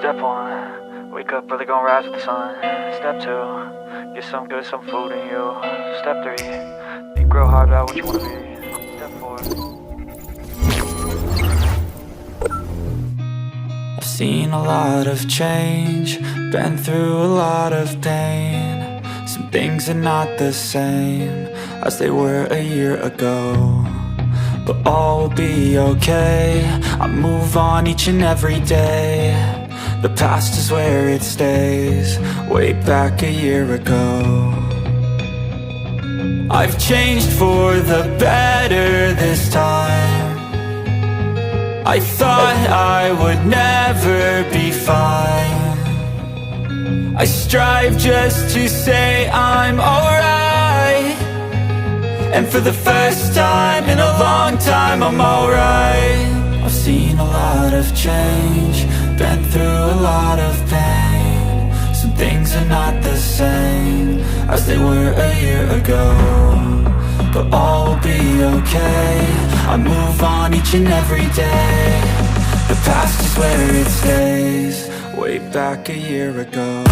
Step 1, wake up early, gonna rise with the sun. Step 2, get some good, some food in you. Step 3, think real hard about what you wanna be. Step 4. I've seen a lot of change, been through a lot of pain. Some things are not the same as they were a year ago, but all will be okay. I move on each and every day. The past is where it stays, way back a year ago. I've changed for the better this time. I thought I would never be fine. I strive just to say I'm alright, and for the first time in a long time I'm alright. I've seen a lot of change, been through a lot of pain. Some things are not the same as they were a year ago, but all will be okay. I move on each and every day. The past is where it stays, way back a year ago.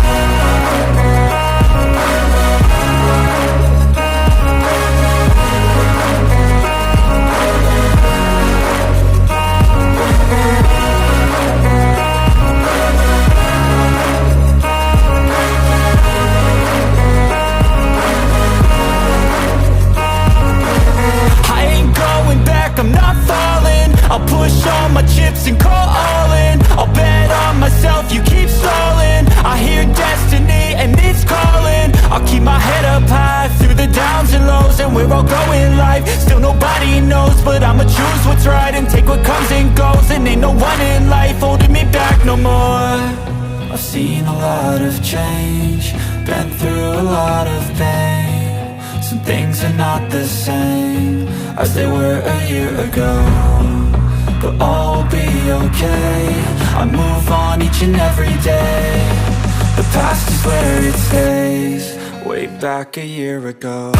I'm not falling, I'll push all my chips and call all in. I'll bet on myself, you keep stalling. I hear destiny and it's calling. I'll keep my head up high through the downs and lows, and we're all going life. Still nobody knows, but I'ma choose what's right and take what comes and goes. And ain't no one in life holding me back no more. I've seen a lot of change, been through a lot of pain. Some things are not the same as they were a year ago, but all will be okay. I move on each and every day. The past is where it stays, way back a year ago.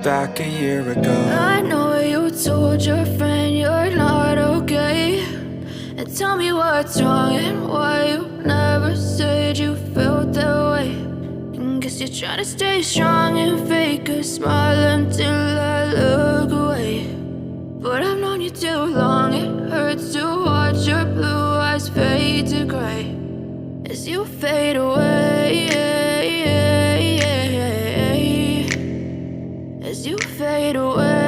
Back a year ago. I know you told your friend you're not okay, and tell me what's wrong and why you never said you felt that way. And guess you're trying to stay strong and fake a smile until I look away. But I've known you too long, it hurts to watch your blue eyes fade to gray as you fade away. As you fade away.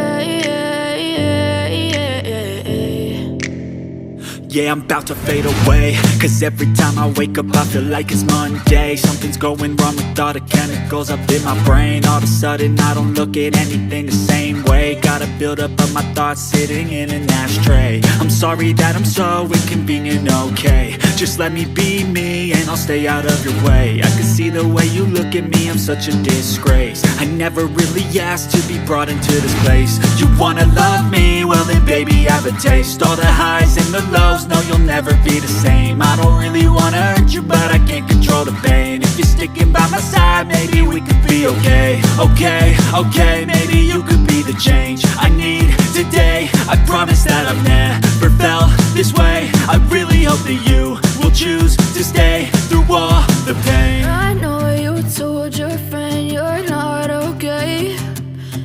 Yeah, I'm about to fade away, cause every time I wake up I feel like it's Monday. Something's going wrong with all the chemicals up in my brain. All of a sudden I don't look at anything the same way. Gotta build up of my thoughts sitting in an ashtray. I'm sorry that I'm so inconvenient, okay. Just let me be me and I'll stay out of your way. I can see the way you look at me, I'm such a disgrace. I never really asked to be brought into this place. You wanna love me? Well then baby I have a taste. All the highs and the lows, no you'll never be the same. I don't really wanna hurt you, but I can't control the pain. If you're sticking by my side, maybe we could be okay. Okay, maybe you could be the change I need today. I promise that I've never felt this way. I really hope that you will choose to stay through all the pain. I know you told your friend you're not okay,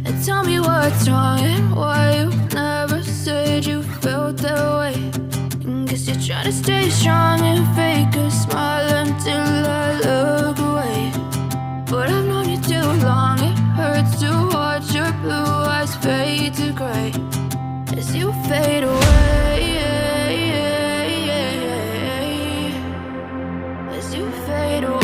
and tell me what's wrong and why you never said you felt that way. And guess you're trying to stay strong and fake a smile until I look away. But I've known you too long, it hurts to watch your blue eyes fade to gray as you fade away. As you fade away.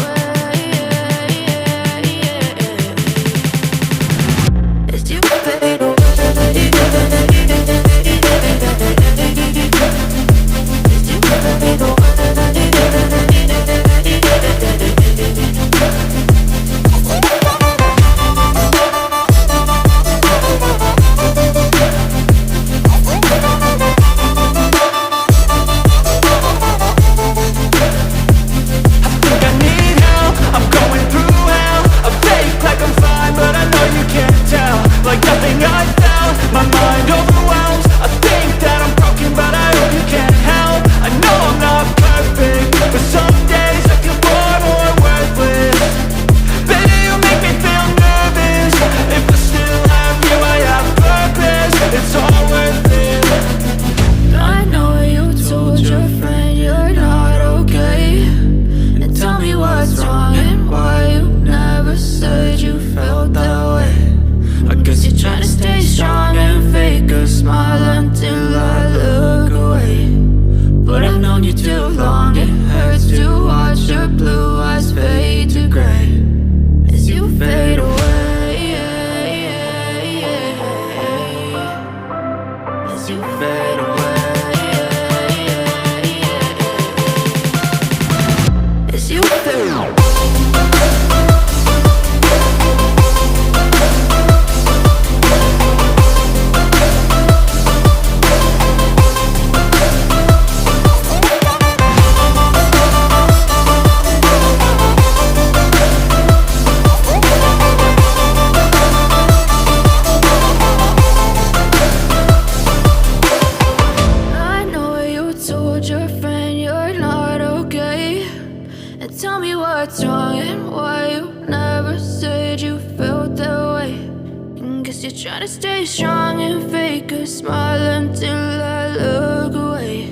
you're trying to stay strong and fake a smile until I look away.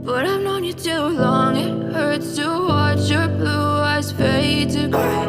But I've known you too long, it hurts to watch your blue eyes fade to gray.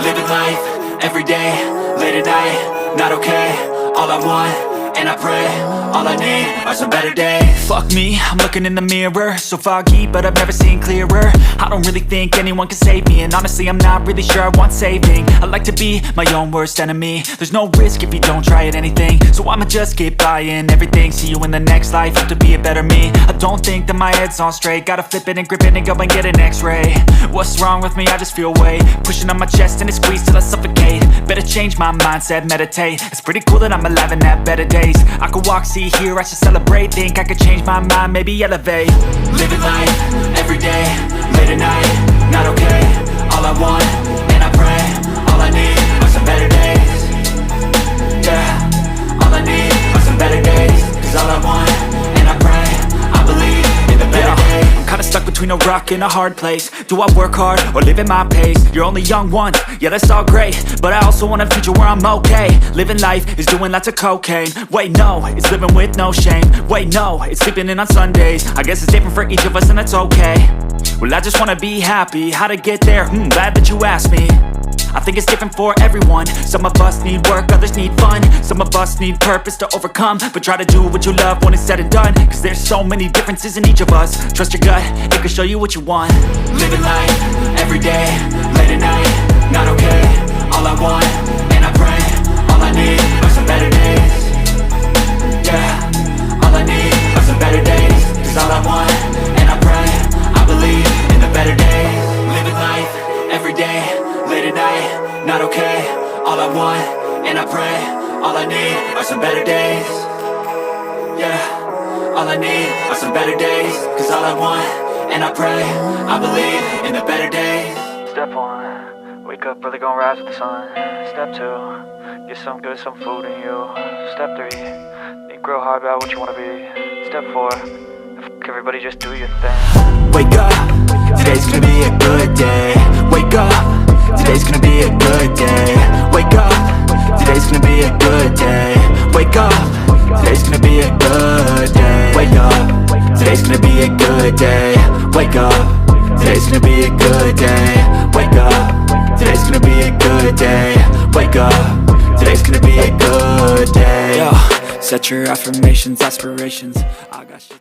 Living life, everyday, late at night, not okay. All I want, and I pray, all I need are some better days. Fuck me, I'm looking in the mirror, so foggy, but I've never seen clearer. I don't really think anyone can save me, and honestly I'm not really sure I want saving. I like to be my own worst enemy. There's no risk if you don't try at anything, so I'ma just keep buying everything. See you in the next life, have to be a better me. I don't think that my head's on straight, gotta flip it and grip it and go and get an x-ray. What's wrong with me? I just feel weight pushing on my chest and it squeezes till I suffocate. Better change my mindset, meditate. It's pretty cool that I'm alive and have better days. I could walk, see, hear, I should celebrate. Think I could change my mind, maybe elevate. Living life, everyday, late at night, not okay. All I want, and I pray, all I need are some better days. Yeah, all I need are some better days. Cause all I want, and I pray, I believe in the better days. I'm kinda stuck between a rock and a hard place. Do I work hard or live at my pace? You're only young once, yeah that's all great, but I also want a future where I'm okay. Living life is doing lots of cocaine. Wait no, it's living with no shame. Wait no, it's sleeping in on Sundays. I guess it's different for each of us and that's okay. Well I just wanna be happy, how to get there? Glad that you asked me. I think it's different for everyone. Some of us need work, others need fun. Some of us need purpose to overcome. But try to do what you love when it's said and done. Cause there's so many differences in each of us. Trust your gut, it can show you what you want. Living life, everyday, late at night, not okay. All I want, and I pray, all I need are some better days. Yeah, all I need are some better days. Cause all I want, and I pray, I believe in the better days. Living life, everyday, late at night, not okay. All I want, and I pray, all I need are some better days. Yeah, all I need are some better days. Cause all I want, and I pray, I believe in the better days. Step 1, wake up early, gonna rise with the sun. Step 2, get some good, some food in you. Step 3, think real hard about what you wanna be. Step 4, everybody just do your thing. Wake up, today's gonna be a good day. Wake up, today's gonna be a good day. Wake up, today's gonna be a good day. Wake up, today's gonna be a good day. Wake up, today's gonna be a good day. Wake up, today's gonna be a good day. Wake up, today's gonna be a good day. Wake up, today's gonna be a good day. Yo, set your affirmations, aspirations. I got shit.